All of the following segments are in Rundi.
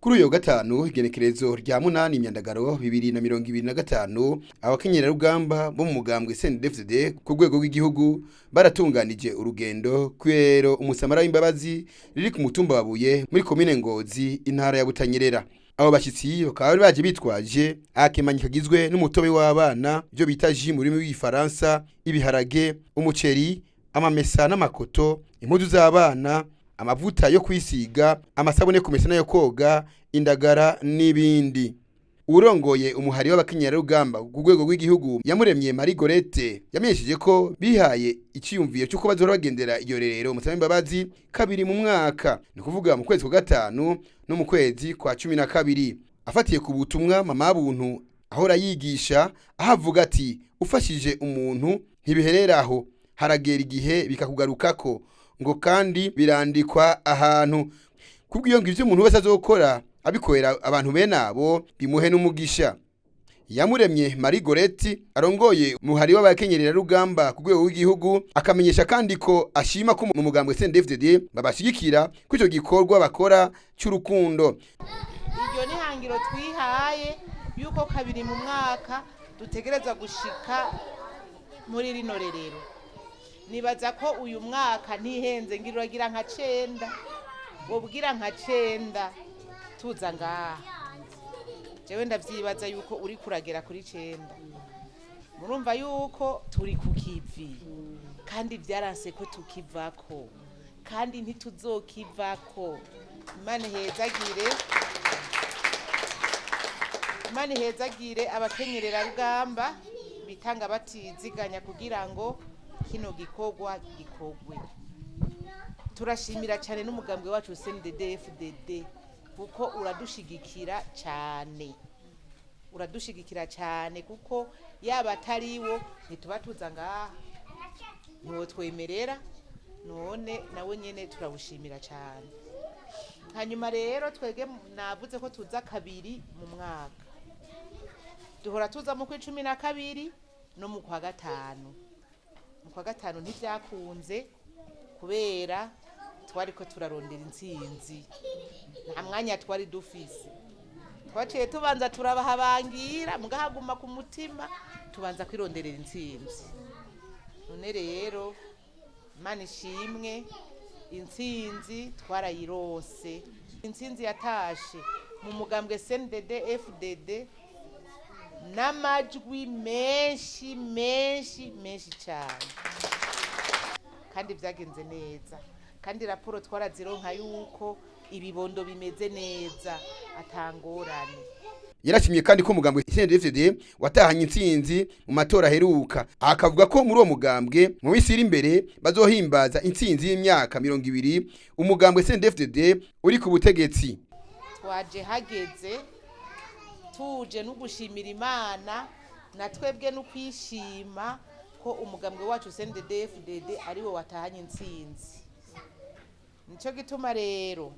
Kuri uyo gatanu igenekerezo rya munani Myandagaro 2025 abakenyererarugamba bo mu mugambwe CNDD-FDD ku rwego rw'igihugu baratunganije urugendo kwero umusamariya w'imbabazi riri ku mutumba wa Buye muri komine Ngozi intara ya BUTANYERERA. Abo bashitsi bakaba bari baje bitwaje akemanyi kagizwe n'umutobe w'abana byo bita ry'i muri w'ifaransa, ibiharage, umuceri, amamesa n'amakoto, impuzu z'abana, amavuta yo kwisiga, amasabune kumesa nayo koga, indagara n'ibindi. Urongoye umuhari w'abakenyererarugamba ku rwego rw'igihugu yamuremye Marigorete yamenyesheje ko bihaye iciyumviye cyo bazora bagendera iryo rerero umusamariya w'imbabazi kabiri mu mwaka, ni kuvuga mu kwezi kwa gatanu no mu kwezi kwa 12. Afatiye ku butumwa mama buntu ahora yigisha ahavuga ati ufashije umuntu ntibihereraho, haragera igihe bikakugarukako ngo kandi birandikwa ahantu. Kubwiyo ngo ivyo umuntu wese azokora abikorera abantu bene abo bimuhe n'umugisha. Yamuremye Marigorete arongoye umuhari w'abakenyererarugamba ku rwego rw'igihugu akamenyesha kandi ko ashima ko mu mugambwe CNDD-FDD babashigikira ko ico gikorwa bakora cy'urukundo. Iryo ni hangiro twihaye yuko kabiri mu mwaka dutegereza gushika muri rino rerero. Nibaza ko uyu mwaka ntihenze ngiragira nka 9 wobwira nka 9 tuza ngaha. Jewe ndavyibaza yuko uri kuragera kuri 9. Murumva yuko turi ku kivi kandi byaranse ko tukivako kandi ntituzokivako. Imana ihezagire abakenyererarugamba bitanga batiziganya kugira ngo kino gikorwa gikogwe. Turashimira cyane n'umugambwe wacu CNDD-FDD kuko uradushigikira cyane kuko yaba atariwo ntituba tuza ngaha, niwo twemerera, none nawe nyene turawushimira cyane. Hanyuma rero twege navuze ko tuza kabiri mu mwaka, duhora tuza mu 12 no mu kwa gatanu. Mu kwa gatanu ntivyakunze kubera twariko turarondera intsinzi, nta mwanya twari dufise. Twaciye tubanza turabahabangira mugahaguma ku mutima tubanza kwironderera intsinzi. None rero Imana ishimwe, intsinzi twarayirose. Intsinzi yatashe mu mugambwe CNDD-FDD n'amajwi menshi cyane kandi byagenze neza, kandi raporo twarazironka yuko ibibondo bimeze neza atangorane. Yarashimye kandi ko umugambwe CNDD-FDD watahanye intsinzi mu matora aheruka, akavuga ko muri uwo mugambwe mu minsi iri imbere bazohimbaza intsinzi y'imyaka 20 umugambwe CNDD-FDD uri ku butegetsi. Twaje hageze tuje no gushimira Imana na twebwe no kwishima ko umugambwe wacu CNDD-FDD ari wo watahanye intsinzi. Nico gituma rero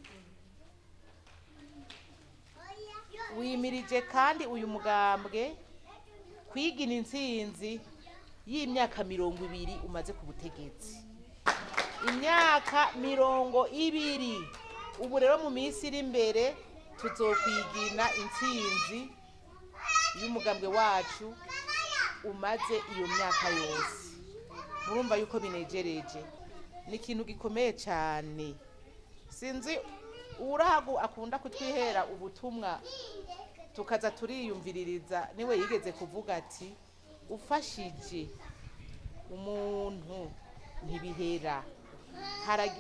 wimirije kandi uyu mugambwe kwigina intsinzi y'imyaka 20 umaze ku butegetsi. Imyaka 20 ubu rero mu minsi iri imbere tuzokwigina intsinzi y'umugambwe wacu umaze iyo myaka yose. Murumva yuko binejereje, ni ikintu gikomeye cyane. Sinzi urahagu akunda kutwihera ubutumwa tukaza turiyumviririza, niwe yigeze kuvuga ati ufashije umuntu ntibihera,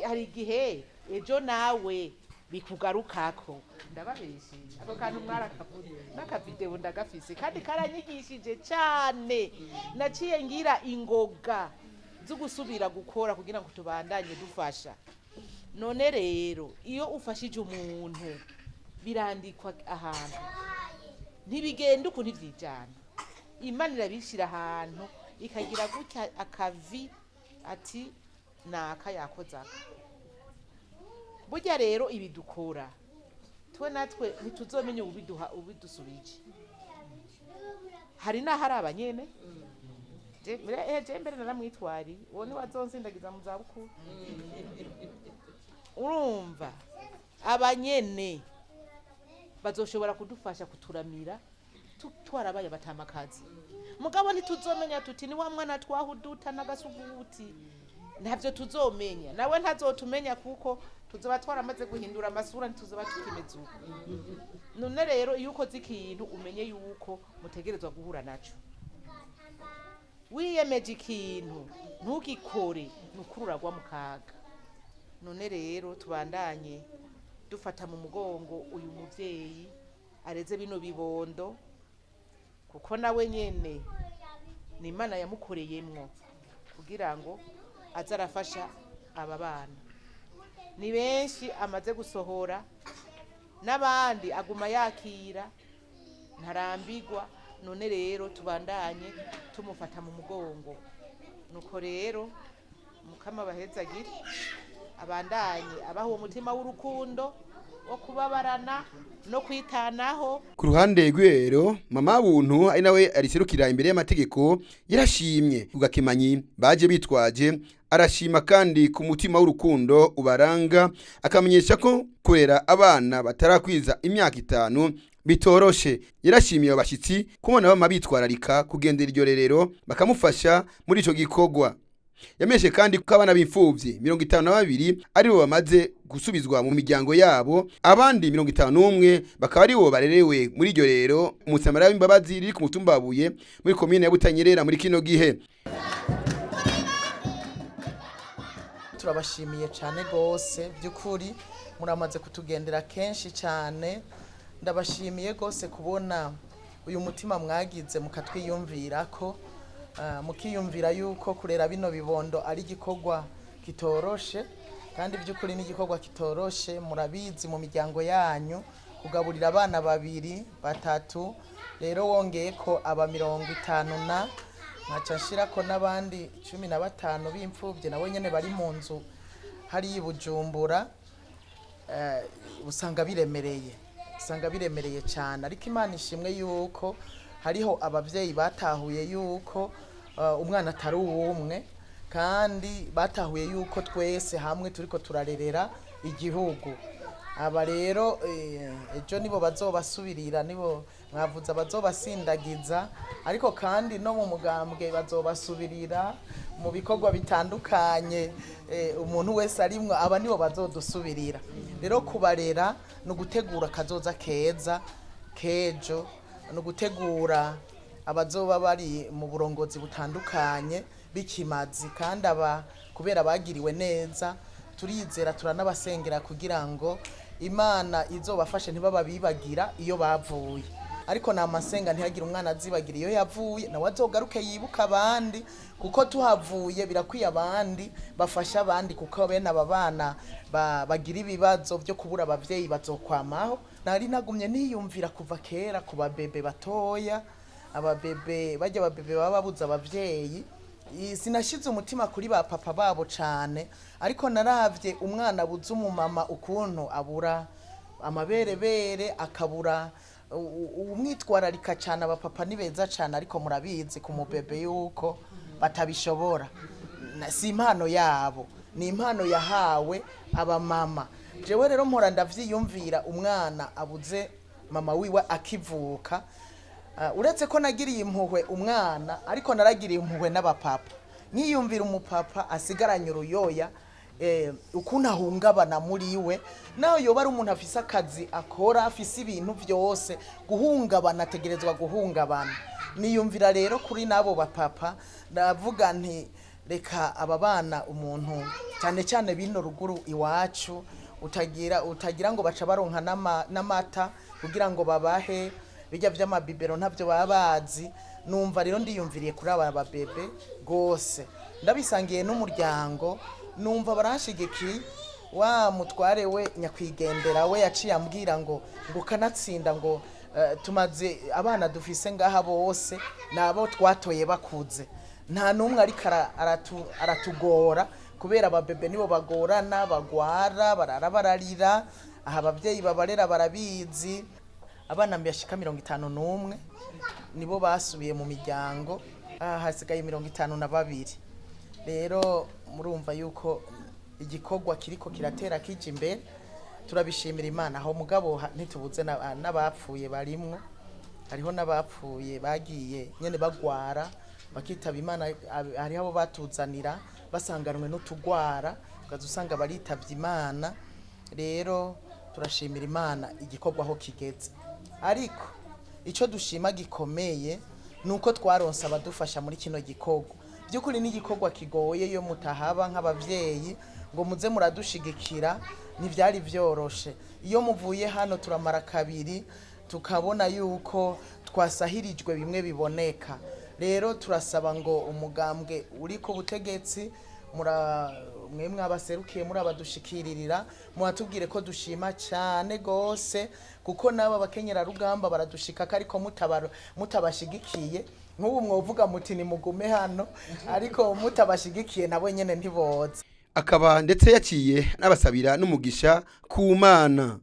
hari igihe ejo nawe bikugarukako. Ndababeshije ako kantu mwarakavuze n'akavideo ndagafise kandi karanyigishije cyane. Naciye ngira ingoga zo gusubira gukora kugira ngo tubandanye dufasha. None rero iyo ufashije umuntu birandikwa ahantu, ntibigenda uko ntivyijana. Imana irabishira ahantu ikagira gutya akavi ati naka yakozaka. Burya rero ibidukora twe natwe ntituzomenya ubidusubije. Hari n'ahari abanyene je mbere naramwitwari uwo ni wazonsindagiza mu zabukuru. Urumva abanyene bazoshobora kudufasha kuturamira twarabaye batamakazi mugabo ntituzomenya tuti ni wa mwana twahuduta n'agasuguti ntabyo tuzomenya nawe ntazotumenya kuko tuzoba twaramaze guhindura amasura ntituzoba tukimeze uko none rero iyo ukoze ikintu umenye yuko mutegerezwa guhura naco wiyemeje ikintu ntugikore nukururagwa mu kaga none rero tubandanye dufata mu mugongo uyu muvyeyi areze bino bibondo kuko nawe nyene ni Imana yamukoreyemwo kugira ngo azarafasha aba bana ni benshi amaze gusohora n'abandi aguma yakira ntarambigwa none rero tubandanye tumufata mu mugongo nuko rero mukama bahezagire abandanye abaho umutima w'urukundo wo kubabarana no kwitanaho. Ku ruhande rw'Irerero mama buntu ari nawe ariserukira imbere y'amategeko yarashimye ugakemanyi baje bitwaje arashima kandi ku mutima w'urukundo ubaranga akamenyesha ko kurera abana batarakwiza imyaka 5 bitoroshe. Yarashimiye abashitsi kubona bama bitwararika kugendera iryo rerero bakamufasha muri ico gikorwa. Yameshe kandi ko abana b'imfuvyi 52 ari bo bamaze gusubizwa mu miryango yabo, abandi 51 bakaba ari bo barerewe muri iryo rero umusamariya w'imbabazi riri ku mutumba Buye muri commune ya BUTANYERERA muri kino gihe. Turabashimiye cyane gose by'ukuri muramaze kutugendera kenshi cyane, ndabashimiye gose kubona uyu mutima mwagize mukatwiyumvira ko mukiyumvira yuko kurera bino bibondo ari igikorwa kitoroshe, kandi by'ukuri ni igikorwa kitoroshe. Murabizi mu miryango yanyu kugaburira abana 2 3 rero wongeye ko aba 50 na nkaca nshira ko n'abandi 15 b'imfuvyi nabo nyene bari mu nzu hari Bujumbura, usanga biremereye cyane, ariko Imana ishimwe yuko hariho abavyeyi batahuye yuko umwana atari uwumwe, kandi batahuye yuko twese hamwe turiko turarerera igihugu. Aba rero ejo nibo bazobasubirira, nibo mwavuze bazobasindagiza, ariko kandi no mu mugambwe bazobasubirira mu bikorwa bitandukanye. Umuntu wese arimwe aba nibo bazodusubirira. Rero kubarera no gutegura kazoza keza kejo, no gutegura abazoba bari mu burongozi butandukanye bikimazi, kandi aba kubera bagiriwe neza turizera turanabasengera kugira ngo Imana izobafashe ntibaba bibagira iyo bavuye, ariko namasenga ntihagira umwana azibagira iyo yavuye, nawe azogaruke yibuka abandi, kuko tuhavuye birakwiye abandi bafasha abandi, kuko bene aba bana bagira ibibazo byo kubura abavyeyi bazokwamaho. Nari nagumye niyumvira kuva kera ku babebe batoya, ababebe bajya ababebe baba babuza abavyeyi, sinashize umutima kuri ba papa babo cyane, ariko naravye umwana abuze umumama ukuntu abura amaberebere, akabura umwitwararika cyane. Abapapa ni beza cyane, ariko murabizi ku mubebe yuko batabishobora, si impano yabo, ni impano yahawe abamama. Jewe rero mpora ndavyiyumvira umwana abuze mama wiwe akivuka, uretse ko nagiriye impuhwe umwana, ariko naragiriye impuhwe n'abapapa. Nkiyumvira umupapa asigaranye uruyoya ukuntu ahungabana muri we, naho yoba ari umuntu afise akazi akora, afise ibintu byose, guhungabana ategerezwa guhungabana. Niyumvira rero kuri nabo bapapa, ndavuga nti reka aba bana umuntu cyane cyane bino ruguru iwacu utagira ngo baca baronka n'amata kugira ngo babahe bijya vy'amabibero ntavyo babazi. Numva rero ndiyumviriye kuri aba babebe gose, ndabisangiye n'umuryango, numva baranshigiki. Wa mutware we nyakwigendera we yaciye ambwira ngo kanatsinda ngo tumaze abana dufise ngaha bose nabo twatoye bakuze, nta numwe ariko aratugora, kubera ababebe nibo bagorana, bagwara, bararira. Aha abavyeyi babarera barabizi. Abana mbiyashika 51 nibo basubiye mu miryango, hasigaye 52. Rero murumva yuko igikorwa kiriko kiratera kije imbere, turabishimira Imana aho mugabo ntitubuze n'abapfuye barimwo, hariho n'abapfuye bagiye nyene bagwara bakitaba Imana, hariho abo batuzanira basanganwe n'utugwara ukaza usanga baritavye Imana. Rero turashimira Imana igikorwa aho kigeze, ariko ico dushima gikomeye nuko twaronse abadufasha muri kino gikorwa. Byukuri ni igikorwa kigoye yo mutahaba nk'abavyeyi ngo muze muradushigikira, ntivyari vyoroshe. Iyo muvuye hano turamara kabiri tukabona yuko twasahirijwe bimwe biboneka. Rero turasaba ngo umugambwe uri ku butegetsi mwe mwabaserukiye muri abadushikiririra muhatubwire ko dushima cyane gose, kuko nabo abakenyerarugamba baradushika ariko mutabashigikiye. Nk'ubu mwovuga muti ni mugume hano, ariko mutabashigikiye nabo nyene ntiboza. Akaba ndetse yaciye n'abasabira n'umugisha ku Mana.